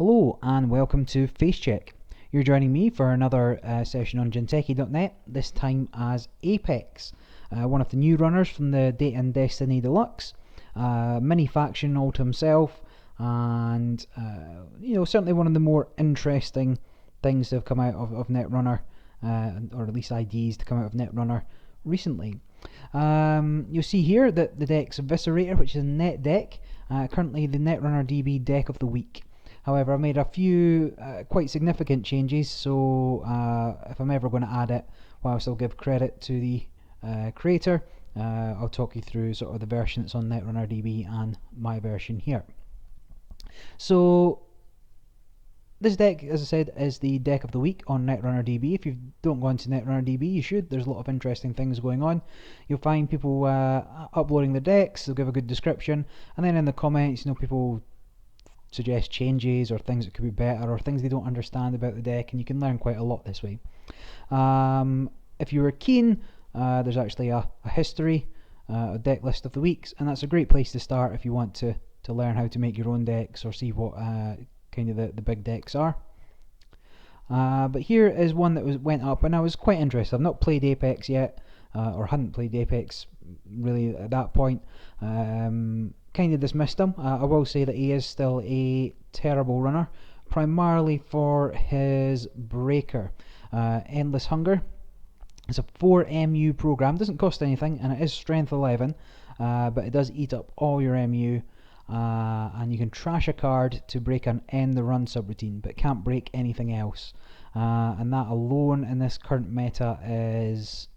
Hello and welcome to FaceCheck. You're joining me for another session on janky.net, this time as Apex, one of the new runners from the Date and Destiny Deluxe, mini faction all to himself, and certainly one of the more interesting things to have come out of Netrunner, or at least ideas to come out of Netrunner recently. You'll see here that the deck's Eviscerator, which is a net deck, currently the Netrunner DB deck of the week. However, I've made a few quite significant changes, so if I'm ever going to add it, whilst I'll give credit to the creator, I'll talk you through sort of the version that's on Netrunner DB and my version here. So this deck, as I said, is the deck of the week on Netrunner DB. If you don't go into Netrunner DB, you should. There's a lot of interesting things going on. You'll find people uploading the decks, they'll give a good description, and then in the comments, people suggest changes or things that could be better or things they don't understand about the deck, and you can learn quite a lot this way. If you were keen, there's actually a history, a deck list of the weeks, and that's a great place to start if you want to learn how to make your own decks or see what kind of the big decks are. But here is one that went up, and I was quite interested. I've not played Apex yet, or hadn't played Apex really at that point. Kind of dismissed him. I will say that he is still a terrible runner, primarily for his breaker. Endless Hunger. It's a 4 MU program, doesn't cost anything, and it is strength 11, but it does eat up all your MU, and you can trash a card to break an end the run subroutine, but can't break anything else. And that alone in this current meta is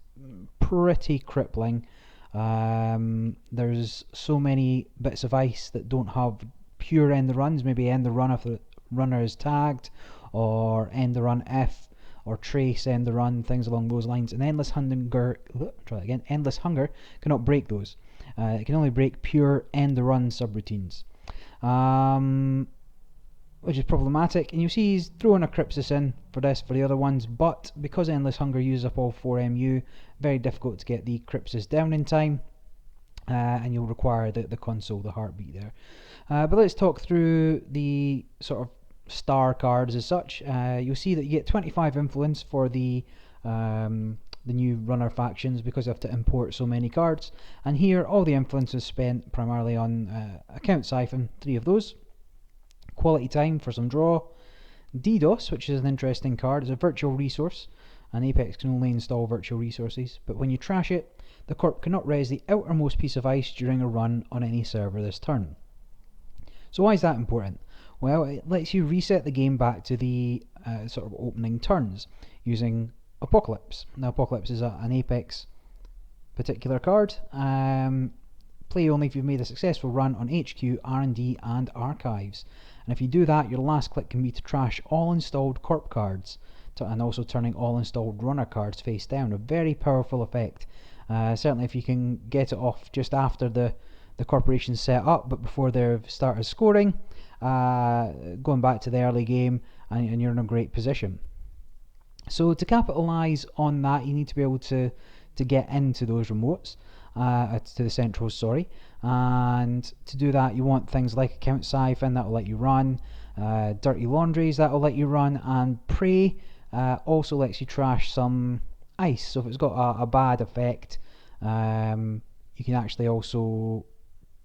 pretty crippling. There's so many bits of ice that don't have pure end the runs, maybe end the run if the runner is tagged, or end the run if, or trace end the run, things along those lines. And Endless Hunger cannot break those. It can only break pure end the run subroutines, which is problematic. And you see he's throwing a Crypsis in for this for the other ones, but because Endless Hunger uses up all 4 MU, very difficult to get the Crypsis down in time, and you'll require the console, the heartbeat there. But let's talk through the sort of star cards as such. You'll see that you get 25 influence for the new runner factions because you have to import so many cards, and here all the influence is spent primarily on Account Siphon, 3 of those. Quality Time for some draw. DDoS, which is an interesting card, is a virtual resource, and Apex can only install virtual resources, but when you trash it, the corp cannot res the outermost piece of ice during a run on any server this turn. So why is that important? Well, it lets you reset the game back to the sort of opening turns using Apocalypse. Now Apocalypse is an Apex particular card. Play only if you've made a successful run on HQ, R&D and Archives. And if you do that, your last click can be to trash all installed corp cards, and also turning all installed runner cards face down. A very powerful effect. Certainly if you can get it off just after the corporation's set up, but before they've started scoring, going back to the early game, and you're in a great position. So to capitalise on that, you need to be able to get into those remotes, to the centrals, sorry, and to do that you want things like Account Siphon, that will let you run, Dirty Laundries, that will let you run, and Prey also lets you trash some ice. So if it's got a bad effect, you can actually also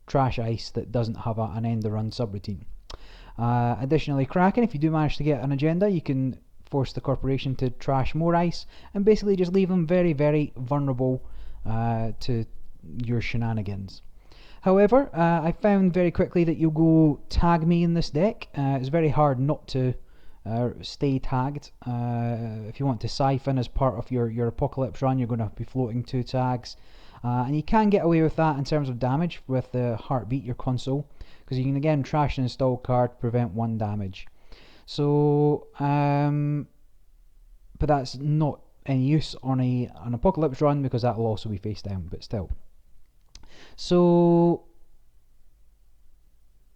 trash ice that doesn't have an end the run subroutine. Additionally, Kraken, if you do manage to get an agenda, you can force the corporation to trash more ice and basically just leave them very, very vulnerable to your shenanigans. However, I found very quickly that you'll go tag me in this deck. It's very hard not to stay tagged. If you want to siphon as part of your Apocalypse run, you're going to be floating 2 tags, and you can get away with that in terms of damage with the heartbeat, your console, because you can again trash an installed card to prevent 1 damage. So but that's not any use on an Apocalypse run, because that will also be face down, but still. So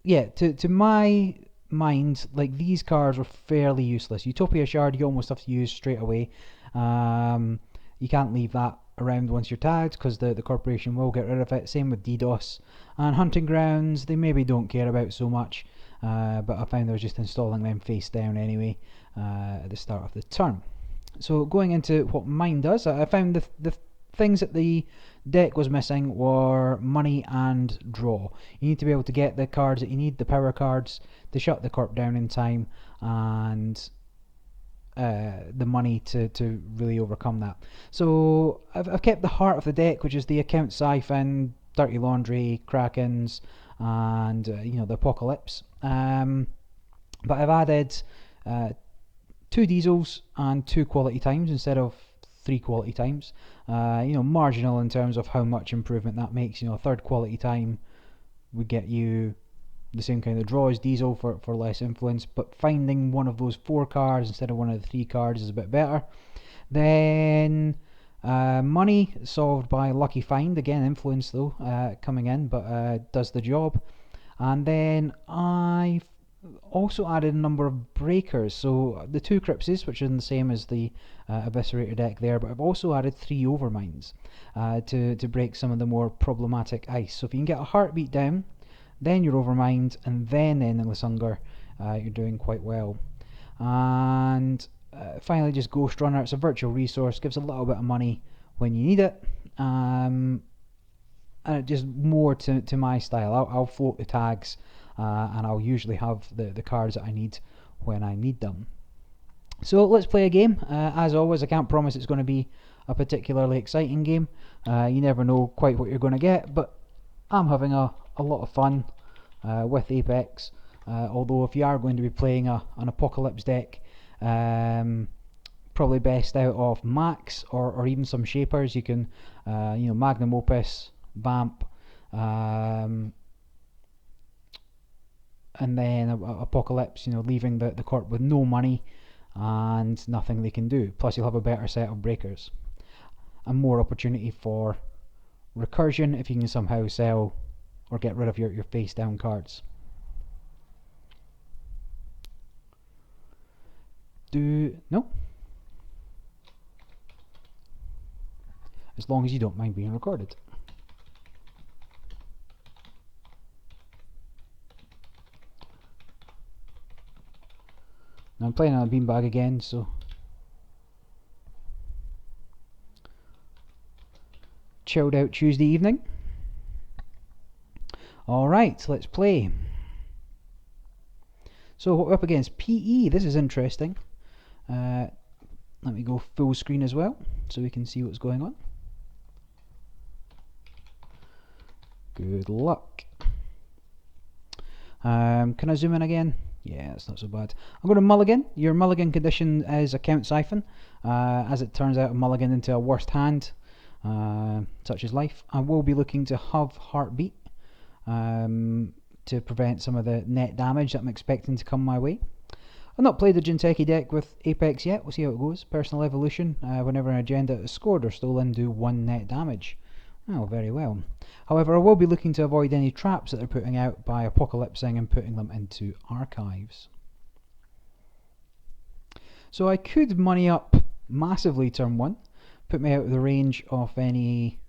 yeah, to my mind, like, these cards are fairly useless. Utopia Shard you almost have to use straight away. You can't leave that around once you're tagged, because the corporation will get rid of it. Same with DDoS. And Hunting Grounds, they maybe don't care about so much. but I found I was just installing them face down anyway at the start of the turn. So going into what mine does, I found the things that the deck was missing were money and draw. You need to be able to get the cards that you need, the power cards, to shut the corp down in time, and the money to really overcome that. So I've kept the heart of the deck, which is the account siphon, dirty laundry, krakens, and the apocalypse. But I've added 2 diesels and 2 quality times instead of 3 quality times. Marginal in terms of how much improvement that makes. A third quality time would get you the same kind of draw as diesel for less influence, but finding one of those 4 cards instead of one of the 3 cards is a bit better. Then money solved by lucky find, again influence though coming in, but does the job. And then I've also added a number of breakers, so the 2 Crypses, which are the same as the Eviscerator deck there, but I've also added 3 Overminds to break some of the more problematic ice. So if you can get a heartbeat down, then your Overmind, and then Endless Hunger, you're doing quite well. And finally, just Ghost Runner. It's a virtual resource, gives a little bit of money when you need it, and it just more to my style. I'll float the tags, and I'll usually have the cards that I need when I need them. So let's play a game. As always, I can't promise it's going to be a particularly exciting game. You never know quite what you're going to get, but I'm having a lot of fun with Apex. Although if you are going to be playing an Apocalypse deck, probably best out of Max or even some Shapers. You can, Magnum Opus, Vamp, and then Apocalypse, leaving the corp with no money and nothing they can do. Plus you'll have a better set of breakers and more opportunity for recursion if you can somehow sell or get rid of your face down cards. No? As long as you don't mind being recorded. Now I'm playing on a beanbag again, so chilled out Tuesday evening. Alright, let's play. So what we're up against, PE. This is interesting. Let me go full screen as well so we can see what's going on. Good luck. Can I zoom in again? Yeah, it's not so bad. I'm going to mulligan. Your mulligan condition is account siphon. As it turns out, a mulligan into a worst hand, such as life. I will be looking to have heartbeat to prevent some of the net damage that I'm expecting to come my way. I've not played the Jinteki deck with Apex yet. We'll see how it goes. Personal evolution. Whenever an agenda is scored or stolen, do 1 net damage. Oh, very well. However, I will be looking to avoid any traps that they're putting out by apocalypsing and putting them into archives. So I could money up massively turn 1, put me out of the range of any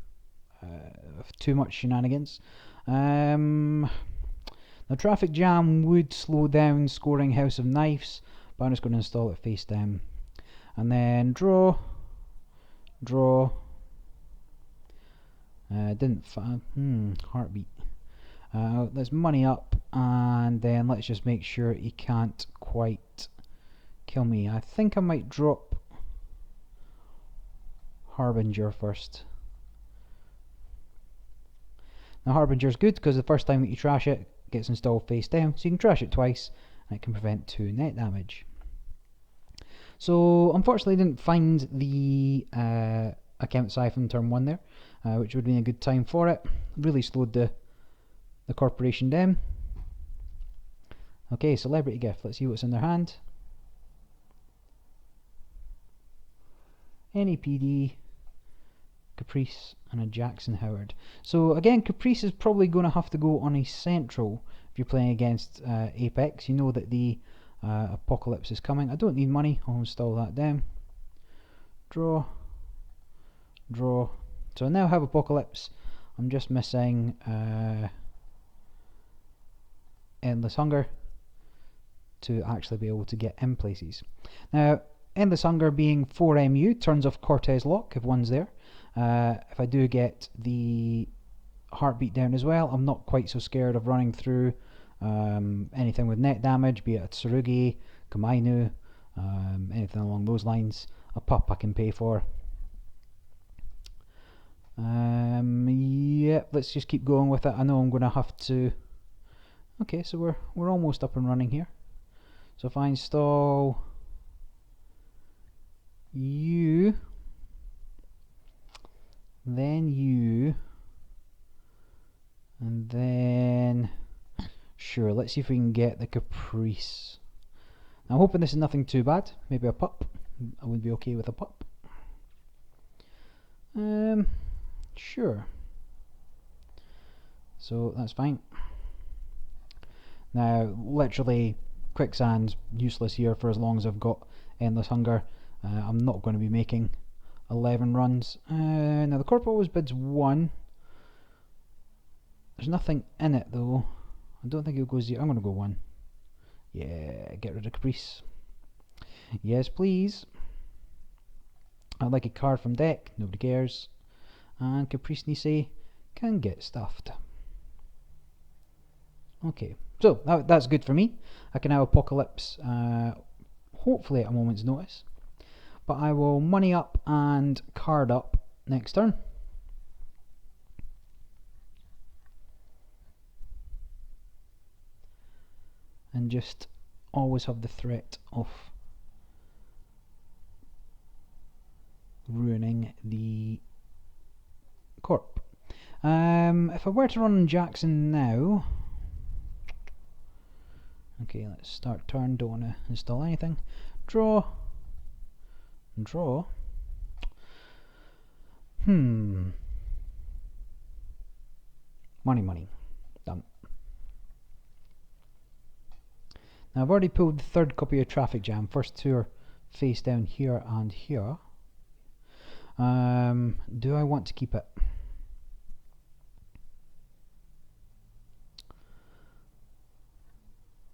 too much shenanigans. The traffic jam would slow down scoring House of Knives, but I'm just going to install it face down. And then draw. Heartbeat. Let's money up, and then let's just make sure he can't quite kill me. I think I might drop Harbinger first. Now Harbinger's good because the first time that you trash it, it gets installed face down, so you can trash it twice and it can prevent 2 net damage. So unfortunately I didn't find the account siphon turn 1 there, which would have been a good time for it. Really slowed the corporation down. Okay, celebrity gift. Let's see what's in their hand. Any PD, Caprice, and a Jackson Howard. So again, Caprice is probably going to have to go on a central if you're playing against Apex. You know that the Apocalypse is coming. I don't need money. I'll install that down. Draw. So I now have Apocalypse. I'm just missing Endless Hunger. to actually be able to get in places. Now, Endless Hunger being 4MU turns off Cortez Lock if one's there. If I do get the heartbeat down as well, I'm not quite so scared of running through anything with net damage, be it a Tsurugi, Kamainu, anything along those lines. A pup I can pay for. Yep, let's just keep going with it. I know I'm going to have to... Okay, so we're almost up and running here. So if I install you, then you, and then sure, let's see if we can get the Caprice. Now, I'm hoping this is nothing too bad. Maybe a pup. I would be okay with a pup. Sure. So that's fine. Now, literally, quicksand's useless here for as long as I've got Endless Hunger. I'm not going to be making 11 runs. Now, the Corp always bids 1. There's nothing in it, though. I don't think it goes 0. I'm going to go 1. Yeah, get rid of Caprice. Yes, please. I'd like a card from deck. Nobody cares. And Caprice Nisei can get stuffed. Okay, so that's good for me. I can now Apocalypse, hopefully at a moment's notice. But I will money up and card up next turn. And just always have the threat of ruining the Corp. If I were to run Jackson now... Okay, let's start turn. Don't want to install anything. Draw. Draw. Money. Done. Now I've already pulled the third copy of Traffic Jam. First two are face down here and here. Do I want to keep it?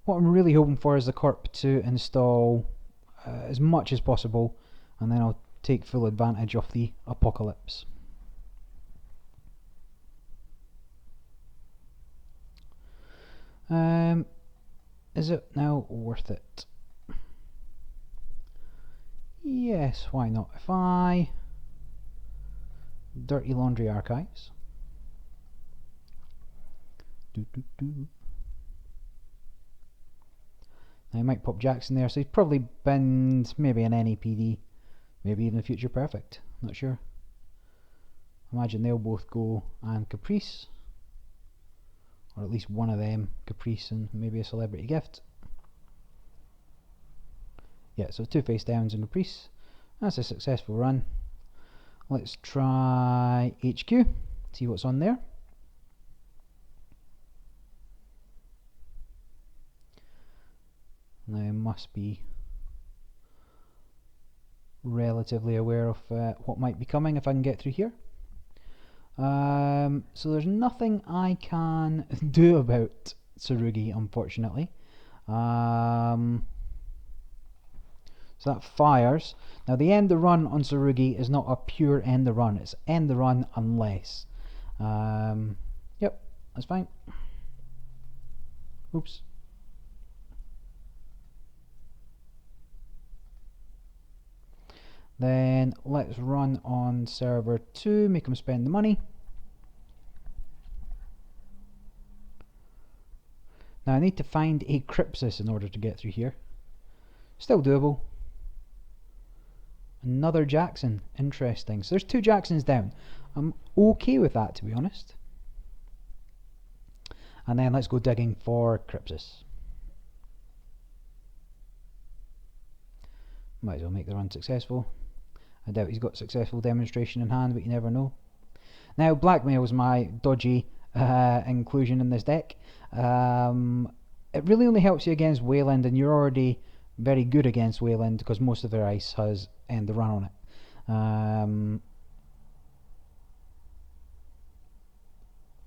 What I'm really hoping for is the Corp to install as much as possible, and then I'll take full advantage of the Apocalypse. Is it now worth it? Yes, why not? If I... Dirty Laundry Archives. I might pop Jackson there, so he's probably binned maybe an NAPD, maybe even a Future Perfect, not sure. Imagine they'll both go, and Caprice, or at least one of them, Caprice and maybe a Celebrity Gift. Yeah, so 2 face downs and Caprice. That's a successful run. Let's try HQ, see what's on there. Now I must be relatively aware of what might be coming if I can get through here. So there's nothing I can do about Tsurugi, unfortunately. So that fires. Now the end the run on Tsurugi is not a pure end the run, it's end the run unless. Yep, that's fine. Oops. Then let's run on server 2, make them spend the money. Now I need to find a Crypsis in order to get through here. Still doable. Another Jackson, interesting. So there's 2 Jacksons down. I'm okay with that, to be honest. And then let's go digging for Crypsis. Might as well make the run successful. I doubt he's got successful demonstration in hand, but you never know. Now, Blackmail is my dodgy inclusion in this deck. It really only helps you against Wayland, and you're already very good against Wayland because most of their ice has end the run on it.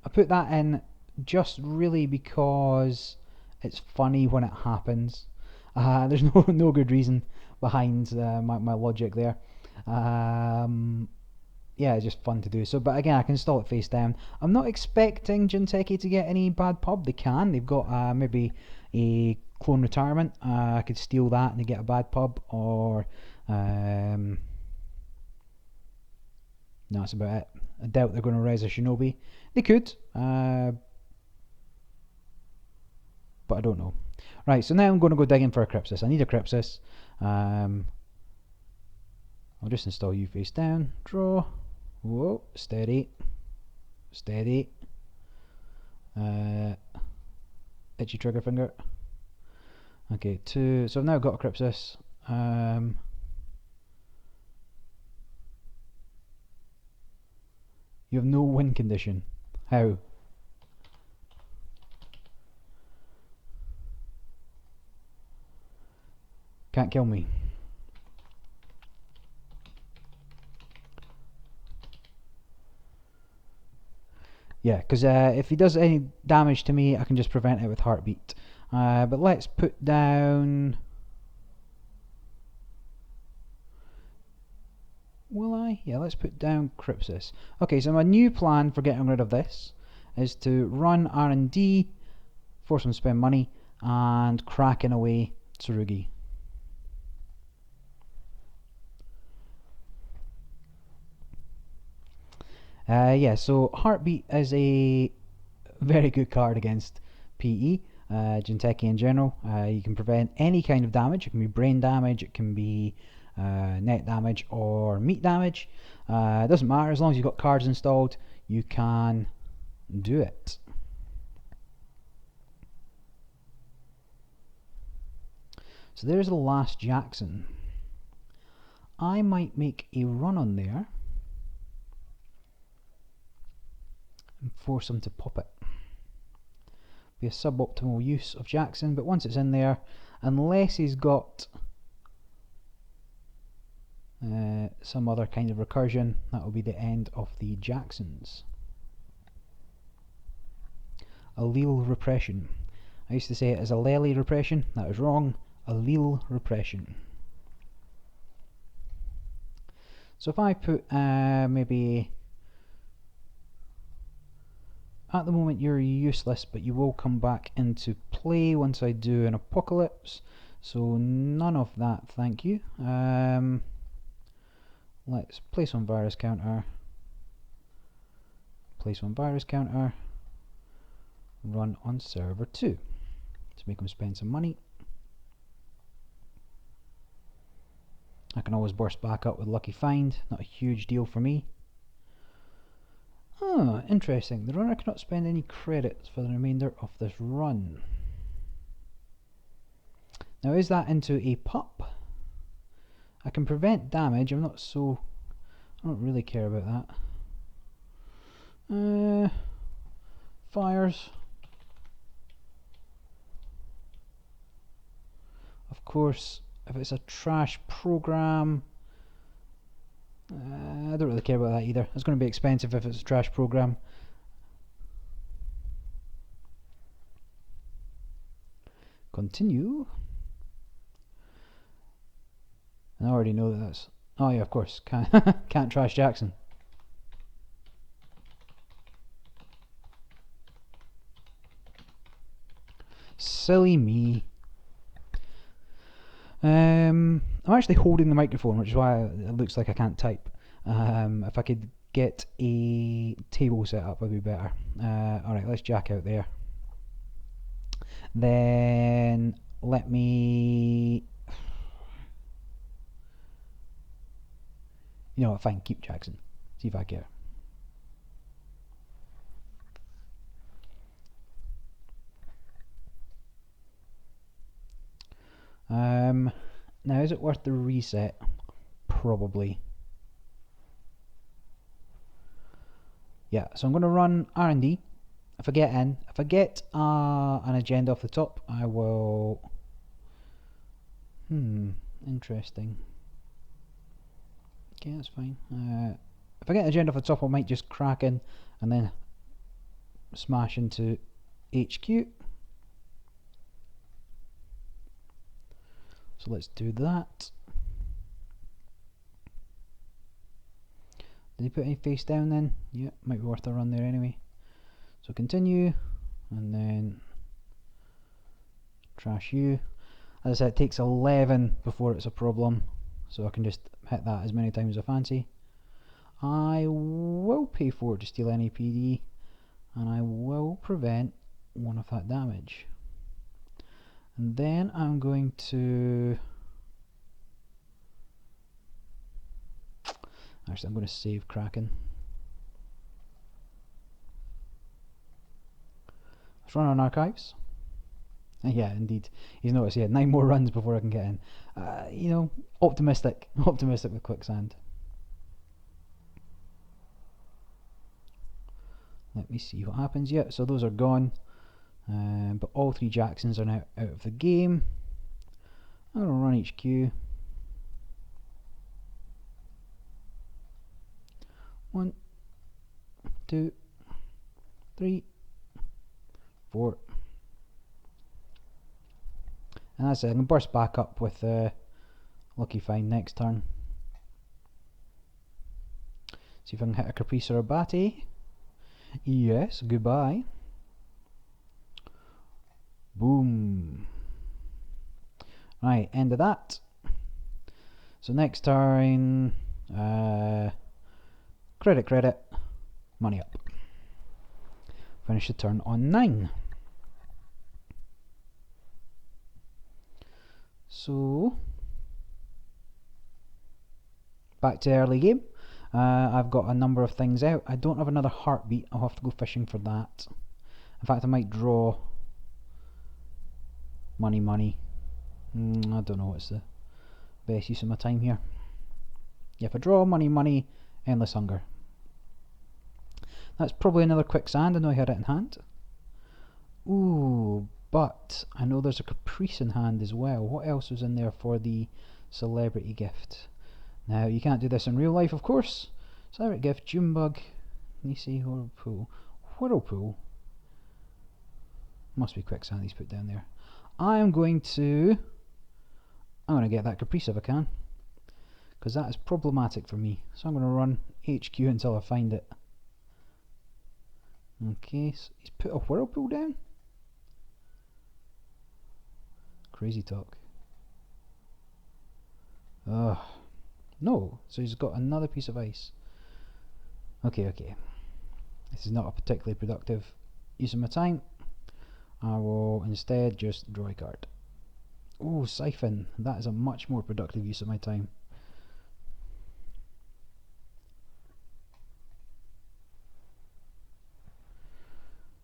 I put that in just really because it's funny when it happens. There's no good reason behind my logic there. Yeah, it's just fun to do. So, but again, I can install it face down. I'm not expecting janky to get any bad pub. They can. They've got maybe a clone retirement. I could steal that and they get a bad pub, or no, that's about it. I doubt they're going to res a shinobi. They could, but I don't know. Right, so now I'm going to go digging for a Crypsis. I need a Crypsis. I'll just install you face down. Draw. Whoa, steady. Steady. Itchy trigger finger. Okay, 2. So I've now got a Crypsis. You have no win condition. How? Can't kill me. Yeah, because if he does any damage to me, I can just prevent it with heartbeat. But let's put down... Will I? Yeah, let's put down Crypsis. Okay, so my new plan for getting rid of this is to run R&D, force him to spend money, and Kraken away Tsurugi. Yeah, so Heartbeat is a very good card against PE, Jinteki in general. You can prevent any kind of damage. It can be brain damage, it can be net damage or meat damage. It doesn't matter, as long as you've got cards installed, you can do it. So there's the last Jackson. I might make a run on there and force him to pop it. Be a suboptimal use of Jackson, but once it's in there, unless he's got some other kind of recursion, that will be the end of the Jacksons. Allele repression. I used to say it as allele repression. That was wrong. Allele repression. So if I put maybe... At the moment you're useless, but you will come back into play once I do an apocalypse. So none of that, thank you. Let's place on virus counter. Place on virus counter. Run on server 2 to make them spend some money. I can always burst back up with Lucky Find, not a huge deal for me. Ah, interesting. The runner cannot spend any credits for the remainder of this run. Now, is that into a pup? I can prevent damage. I don't really care about that. Fires. Of course, if it's a trash program, I don't really care about that either. It's going to be expensive if it's a trash program. Continue. And I already know that that's... Oh yeah, of course. Can't trash Jackson. Silly me. I'm actually holding the microphone, which is why it looks like I can't type. If I could get a table set up, would be better. Alright, let's jack out there. Then let me... You know what, fine, keep Jackson. See if I care. Now, is it worth the reset? Probably. Yeah, so I'm going to run R&D. If I get an agenda off the top, I will... interesting. Okay, that's fine. If I get an agenda off the top, I might just crack in and then smash into HQ. So let's do that. Did he put any face down then? Yeah, might be worth a run there anyway. So continue, and then trash you. As I said, it takes 11 before it's a problem, so I can just hit that as many times as I fancy. I will pay 4 to steal any PD, and I will prevent 1 of that damage. And then I'm going to... Actually, I'm going to save Kraken. Let's run on archives. Yeah, indeed. He's noticed he had 9 more runs before I can get in. You know, optimistic. Optimistic with quicksand. Let me see what happens. Yeah, so those are gone. But all 3 Jacksons are now out of the game. I'm going to run HQ. 1, 2, 3, 4. And that's it. I can burst back up with Lucky Find next turn. See if I can hit a Caprice or a Batty. Yes, goodbye. Boom. Right, end of that. So next turn, credit, money up. Finish the turn on 9. So, back to the early game. I've got a number of things out. I don't have another heartbeat. I'll have to go fishing for that. In fact, I might draw money. I don't know what's the best use of my time here. Yeah, if I draw money, endless hunger. That's probably another quicksand. I know I had it in hand. Ooh, but I know there's a Caprice in hand as well. What else was in there for the celebrity gift? Now, you can't do this in real life, of course. Celebrity gift, Junebug, Nisi, Whirlpool. Must be quicksand he's put down there. I'm going to get that Caprice if I can, because that is problematic for me. So I'm going to run HQ until I find it. Okay, so he's put a Whirlpool down? Crazy talk. Ugh. No, so he's got another piece of ice. Okay. This is not a particularly productive use of my time. I will instead just draw a card. Oh, Siphon. That is a much more productive use of my time.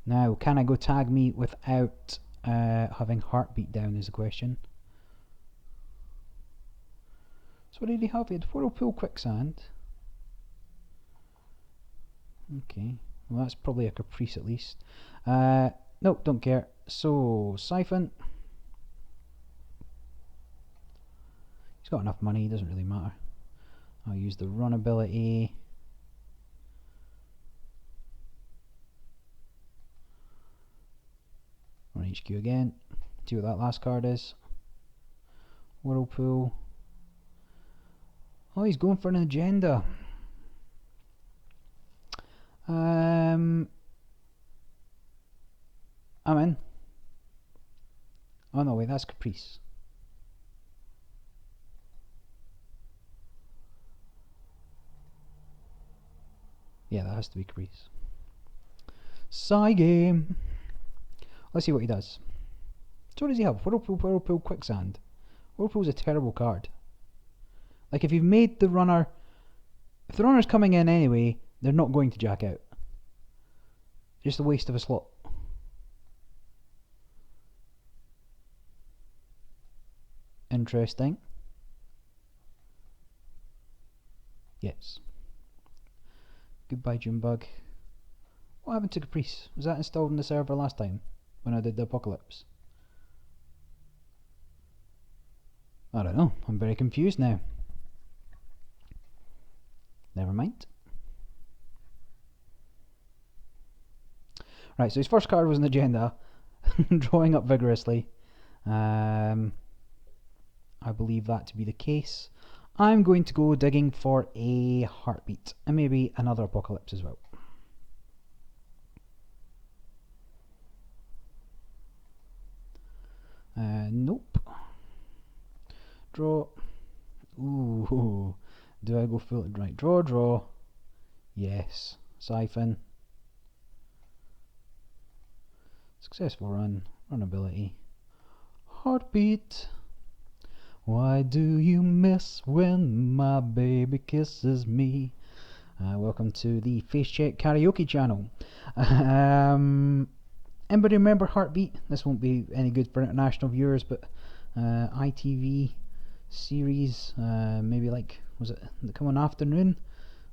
Now, can I go tag me without having heartbeat down is the question. So what did he have? He had Whirlpool Quicksand. Okay, well that's probably a Caprice at least. Nope, don't care. So, Siphon. He's got enough money, doesn't really matter. I'll use the run ability. Run HQ again. See what that last card is. Whirlpool. Oh, he's going for an agenda. I'm in. Oh no, wait, that's Caprice. Yeah, that has to be Caprice. Psy game. Let's see what he does. So what does he have? Whirlpool, Quicksand. Whirlpool's a terrible card. Like if you've made the runner, if the runner's coming in anyway, they're not going to jack out. Just a waste of a slot. Interesting. Yes. Goodbye, Junebug. What happened to Caprice? Was that installed in the server last time when I did the Apocalypse? I don't know. I'm very confused now. Never mind. Right, so his first card was an agenda. Drawing up vigorously. Run I believe that to be the case. I'm going to go digging for a heartbeat and maybe another apocalypse as well. Nope. Draw. Ooh. Do I go full? Right. Draw, draw. Yes. Siphon. Successful run. Run ability. Heartbeat. Why do you miss when my baby kisses me? Welcome to the Face Check Karaoke channel. Anybody remember Heartbeat? This won't be any good for international viewers, but ITV series, maybe like, was it come on afternoon?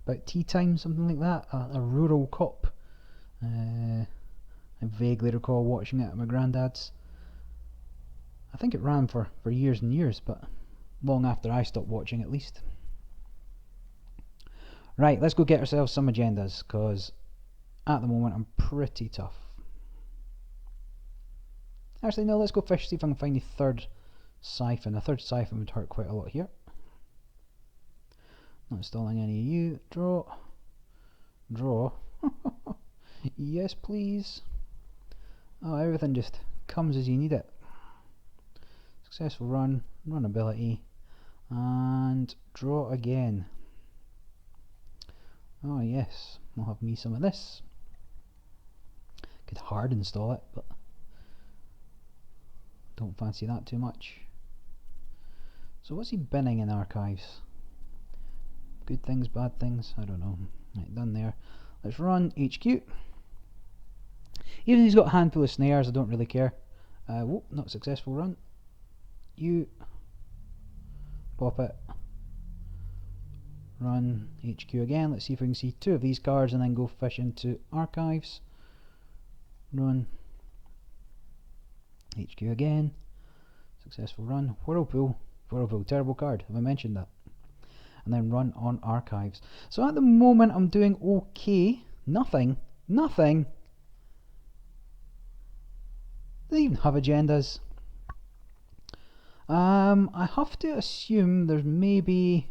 About tea time, something like that? A rural cop. I vaguely recall watching it at my granddad's. I think it ran for years and years, but long after I stopped watching at least. Right, let's go get ourselves some agendas, because at the moment I'm pretty tough. Actually, no, let's go fish, see if I can find the third siphon. A third siphon would hurt quite a lot here. Not installing any of you. Draw. Draw. Yes, please. Oh, everything just comes as you need it. Successful run, run ability, and draw again. Oh yes, I'll have me some of this. Could hard install it, but don't fancy that too much. So what's he binning in archives? Good things, bad things? I don't know. Right, done there. Let's run HQ. Even if he's got a handful of snares, I don't really care. Whoop, not successful run. You pop it. Run HQ again. Let's see if we can see two of these cards and then go fish into archives. Run HQ again. Successful run. Whirlpool. Whirlpool, terrible card. Have I mentioned that? And then run on archives. So at the moment I'm doing okay. Nothing. Nothing. They even have agendas. I have to assume there's maybe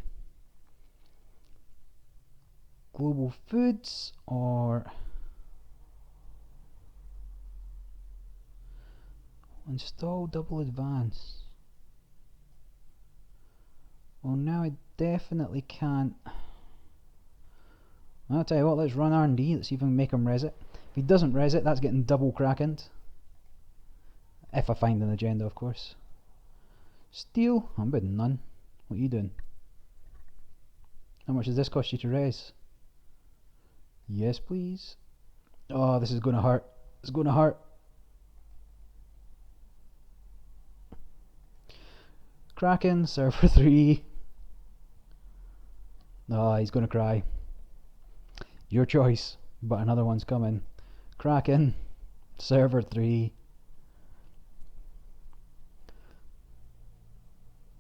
global foods or install double advance. Well, now I definitely can't. I'll tell you what, let's run R&D, let's see if I can make him res it. If he doesn't res it, that's getting double krakened. If I find an agenda, of course. Steel? I'm bidding none. What are you doing? How much does this cost you to res? Yes, please. Oh, this is going to hurt. It's going to hurt. Kraken, server 3. Oh, he's going to cry. Your choice, but another one's coming. Kraken, server 3.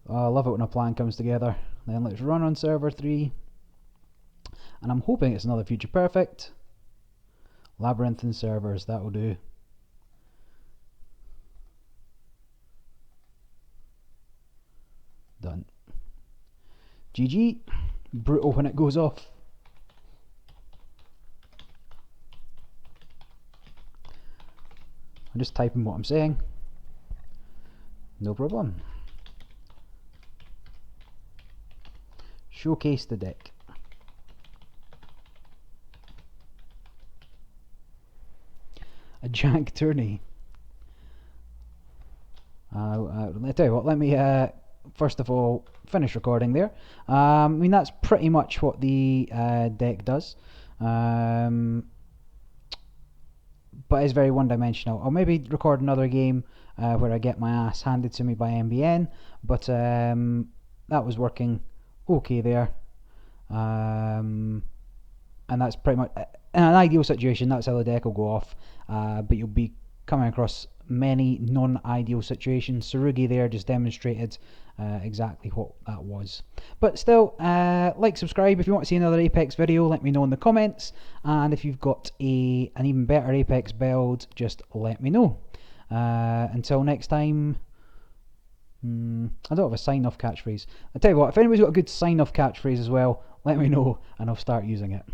Oh, I love it when a plan comes together. Then let's run on server 3. And I'm hoping it's another Future Perfect. Labyrinthine servers, that will do. Done. GG. Brutal when it goes off. I'm just typing what I'm saying. No problem. Showcase the deck. A jank tourney. I'll tell you what, let me first of all finish recording there. I mean, that's pretty much what the deck does. But it's very one-dimensional. I'll maybe record another game where I get my ass handed to me by MBN, but that was working okay there. And that's pretty much, in an ideal situation, that's how the deck will go off. But you'll be coming across many non-ideal situations. Sarugi there just demonstrated exactly what that was. But still, like, subscribe if you want to see another Apex video. Let me know in the comments, and if you've got an even better Apex build, just let me know. Until next time, I don't have a sign-off catchphrase. I tell you what, if anybody's got a good sign-off catchphrase as well, let me know and I'll start using it.